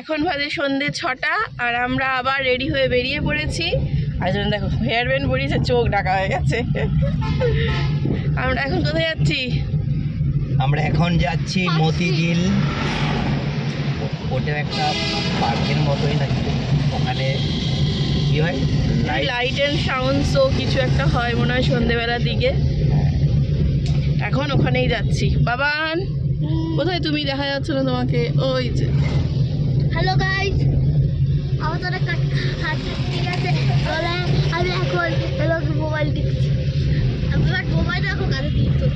এখন বাজে সন্ধ্যে 6টা আর আমরা আবার রেডি হয়ে বেরিয়ে পড়েছি। আর দেখো হেয়ার ব্যান্ড পরিয়েছে, চোখ ঢাকা হয়ে গেছে। আমরা এখন কোথায় যাচ্ছি? আমরা এখন যাচ্ছি মতিঝিল। ওটা একটা পার্কের মতোই নাকি, ওখানে কি হয় লাইট অ্যান্ড সাউন্ড শো কিছু একটা হয় মনে হয় সন্ধ্যেবেলার দিকে। এখন ওখানেই যাচ্ছি। বাবান কোথায় তুমি? দেখা যাচ্ছে না তোমাকে। ওই যে হ্যালো গাইস, আমার তো একটা কাজ ঠিক আছে। আমি এখন হ্যালো মোবাইল টিপছি। আমি মোবাইল এখন কাজে দিচ্ছি।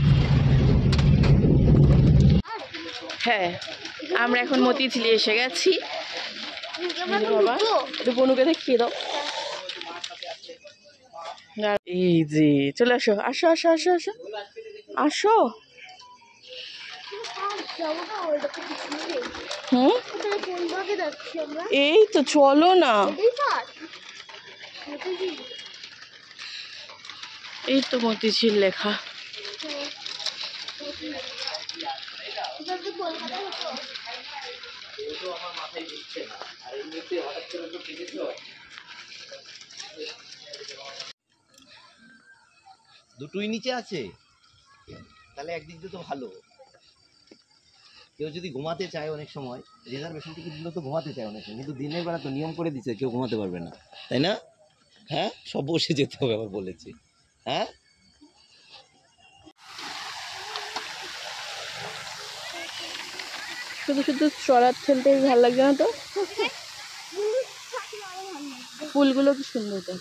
হ্যাঁ, আমরা এখন মতিঝিলে এসে গেছি। বাবা একটু বনুকে দেখিয়ে দাও। এই যে চলে আসো, আসো আসো আসো আসো আসো। এই তো চলো না, এই তো মতিঝিল লেখা। দুটোই নিচে আছে, তাহলে একদিক দিয়ে তো ভালো। কেউ যদি ঘুমাতে চায় অনেক সময়, রিজার্ভেশন টিকিট দিলেও তো ঘুমাতে চায় অনেক সময়, কিন্তু দিনের বেলা তো নিয়ম করে দিচ্ছে কেউ ঘুমাতে পারবে না, তাই না? হ্যাঁ, সব বসে যেতে হবে আবার বলেছি। হ্যাঁ, শুধু শুধু চড়ার ঠেলতে ভালো লাগছে না তো? ফুলগুলো কি সুন্দর তো,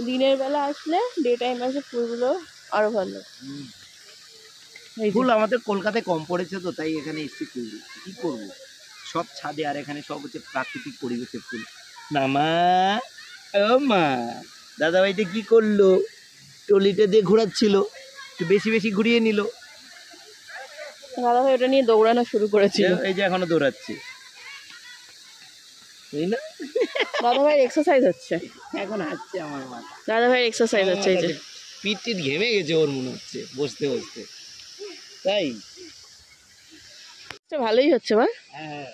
দিনের বেলা আসলে, ডে টাইম আসলে ফুলগুলো আরো ভালো। ফুল আমাদের কলকাতায় কম পড়েছে তো, তাই এখানে এসছি ফুল কি করবো, সব ছাদে, আর এখানে সব হচ্ছে প্রাকৃতিক পরিবেশের ফুল। না মা, ও মা, দাদা ভাইটা কি করলো, ট্রলিটা দিয়ে ঘোরাচ্ছিল, একটু বেশি বেশি ঘুরিয়ে নিল। দাদা ভাই ওটা নিয়ে দৌড়ানো শুরু করেছিল, এই যে এখনো দৌড়াচ্ছে, তাই না? দাদা ভাই এক্সারসাইজ হচ্ছে, এখন হাঁটছে আমার মা। দাদা ভাই এক্সারসাইজ হচ্ছে। এই যে পিঠ টিট ঘেমে গেছে ওর মনে হচ্ছে বসতে বসতে, তাই ভালোই হচ্ছে। বা হ্যাঁ,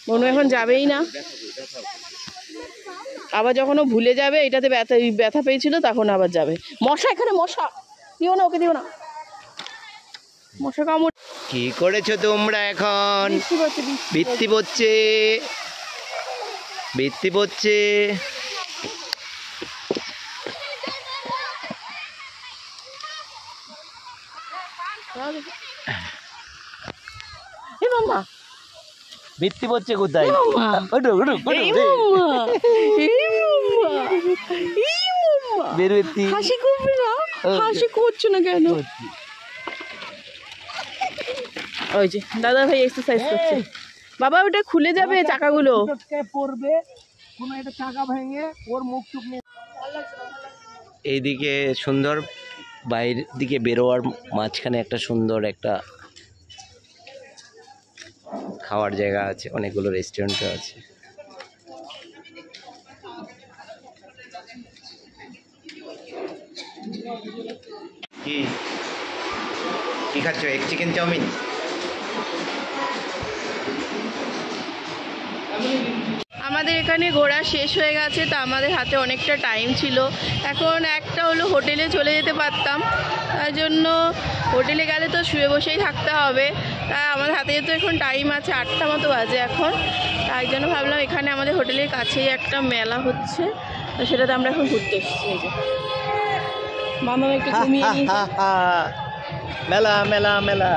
মনু এখন যাবেই না, আবার যখন ও ভুলে যাবে এটাতে ব্যথা পেয়েছিল তখন আবার যাবে। মশা, এখানে মশা, দিও না ওকে, দিও না, মশা কামড়। কি করেছো তোমরা এখন? বৃষ্টি পড়ছে, বৃষ্টি পড়ছে। বৃষ্টি পড়ছে কোথায়? হাসি করবে না, হাসি করছো না কেন? ওই যে দাদা ভাই এক্সারসাইজ করছে। বাবা ওটা খুলে যাবে, চাকাগুলো পড়বে, কোনো একটা চাকা ভেঙে ওর মুখ টুক নিয়ে। এইদিকে সুন্দর, বাইরের দিকে বেরোয়ার মাঝখানে একটা সুন্দর একটা খাওয়ার জায়গা আছে, অনেকগুলো রেস্টুরেন্টও আছে। কি কি খাচ্ছ? এক চিকেন চাউমিন? আমাদের এখানে ঘোরা শেষ হয়ে গেছে, তা আমাদের হাতে অনেকটা টাইম ছিল। এখন একটা হলো হোটেলে চলে যেতে পারতাম, তার জন্য হোটেলে গেলে তো শুয়ে বসেই থাকতে হবে। তাই আমাদের হাতে যেহেতু এখন টাইম আছে, 8টা মতো বাজে এখন, তাই জন্য ভাবলাম এখানে আমাদের হোটেলের কাছেই একটা মেলা হচ্ছে, তো সেটাতে আমরা এখন ঘুরতে এসেছি। এই যে মামা একটু ঘুমিয়ে নিয়েছে। মেলা মেলা মেলা,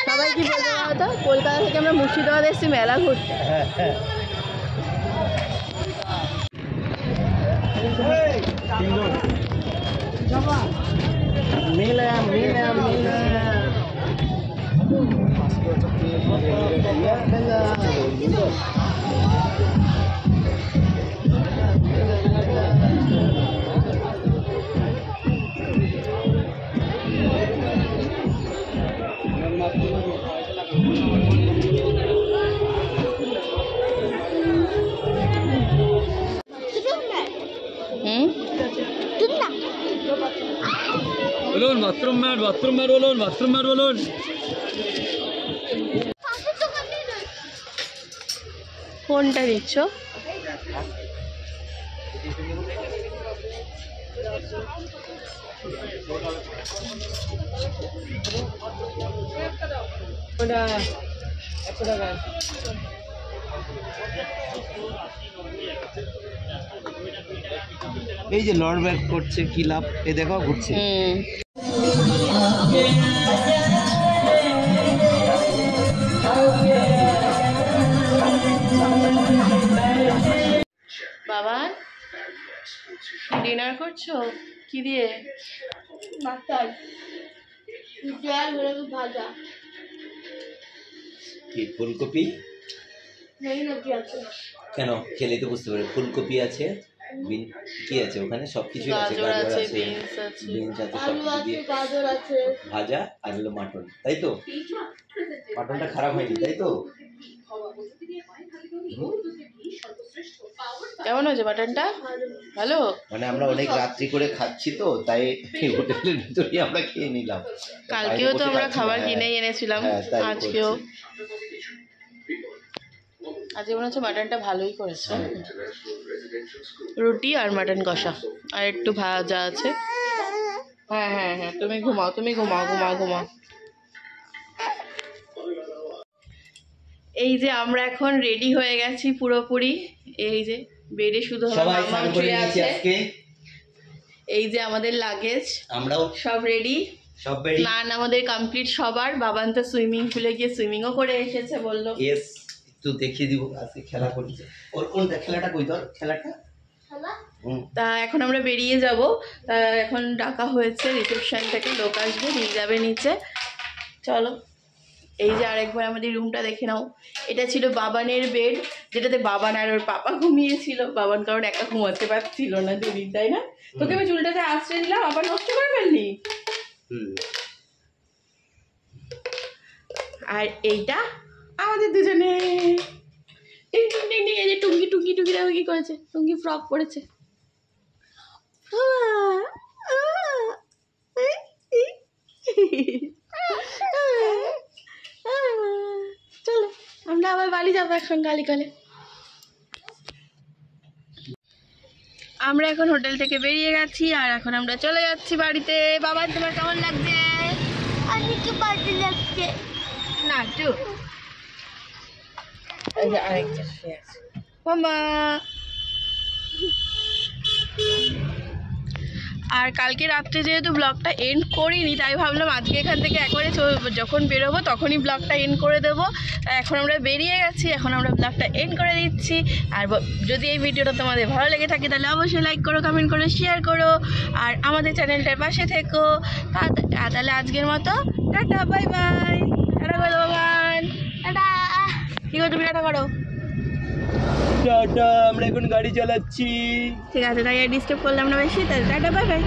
সবাই কি বলতে পারতো, কলকাতা থেকে আমরা মুর্শিদাবাদ এসেছি মেলা ঘুরতে। মেলা মেলা মেলা বলুন বাথরুম ম্যাট বলুন বাথরুম ম্যাট বলুন। কোনটা নিচ্ছ? ওটা 100 টাকা। এই যে লর্ড ব্যাক করছে কি লাভ, এ দেখো ঘুরছে। বাবা ডিনার করছো কি দিয়ে? মাস্টার ভাজা কি ফুলকপি? নেই না কি আছে কেন খেলে তো বুঝতে পারে, ফুলকপি আছে, কি আছে ওখানে, সবকিছু আছে, গাজর গাজর আছে, আছে, বিনস আছে, বিনস আছে, আলু সবকিছু আছে দিয়ে গাজর আছে ভাজা আর হলো মাটন, তাই তো? মাটনটা খারাপ হয়নি তাই তো? কেমন হয়েছে মাটনটা? ভালো। মানে আমরা অনেক রাত্রি করে খাচ্ছি তো তাই হোটেলের ভিতরেই আমরা খেয়ে নিলাম। কালকেও তো আমরা খাবার হ্যাঁ, কিনেই এনেছিলাম, হ্যাঁ, তাই আজকেও। করছি। আজকে মনে হচ্ছে মাটনটা ভালোই করেছে। রুটি আর মাটন কষা আর একটু ভাজা আছে। হ্যাঁ হ্যাঁ হ্যাঁ, তুমি ঘুমাও ঘুমাও। এই যে আমরা এখন রেডি হয়ে গেছি পুরোপুরি। এই যে বেডে শুধু আমার সবাই মামা স্নান করে শুয়ে নিয়েছি আছে। আজকে, এই যে আমাদের লাগেজ আমরাও সব রেডি। সব বেরিয়ে। স্নান আমাদের কমপ্লিট সবার। বাবান তো সুইমিং পুলে গিয়ে সুইমিংও করে এসেছে বললো। ইয়েস, একটু দেখিয়ে দিব আজকে খেলা করছে। ওর কোনটা খেলাটা কই তোর খেলাটা? তা এখন আমরা বেরিয়ে যাব। তা এখন ডাকা হয়েছে রিসেপশন থেকে, লোক আসবে নিয়ে যাবে নিচে। চলো। এই যে আরেকবার আমাদের রুমটা দেখে নাও। এটা ছিল বাবানের বেড, যেটাতে বাবান আর ওর পাপা ঘুমিয়েছিল। বাবান কারণ একা ঘুমাতে পারছিল না দুদিন, তাই না? তোকে আমি চুলটাতে আশ্রয় দিলাম, আবার নষ্ট করে ফেললি। আর এইটা আমাদের দুজনে টিং টিং টিং টিং। এই যে টুঙ্গি দেখো কি করেছে, টুঙ্গি ফ্রক পরেছে। চলো আমরা আবার বাড়ি যাবো এখন কালে। আমরা এখন হোটেল থেকে বেরিয়ে গেছি আর এখন আমরা চলে যাচ্ছি বাড়িতে। বাবা তোমার কেমন লাগছে? অনেক বাজে লাগছে না একটু আরেকটা মামা। আর কালকে রাত্রে যেহেতু ব্লগটা এন্ড করিনি, তাই ভাবলাম আজকে এখান থেকে একবারে যখন বেরোবো তখনই ব্লগটা এন্ড করে দেবো। এখন আমরা বেরিয়ে গেছি, এখন আমরা ব্লগটা এন্ড করে দিচ্ছি। আর যদি এই ভিডিওটা তোমাদের ভালো লেগে থাকে তাহলে অবশ্যই লাইক করো, কমেন্ট করো, শেয়ার করো আর আমাদের চ্যানেলটার পাশে থেকো। তাহলে আজকের মতো টাটা, বাই বাই। টাটা করে দেবো গান। টাটা। কি করো তুমি? টাটা করো। টাটা, আমরা এখন গাড়ি চালাচ্ছি। ঠিক আছে, তাই ডিস্টার্ব করলাম না বেশি। তাহলে টাটা, বাই বাই।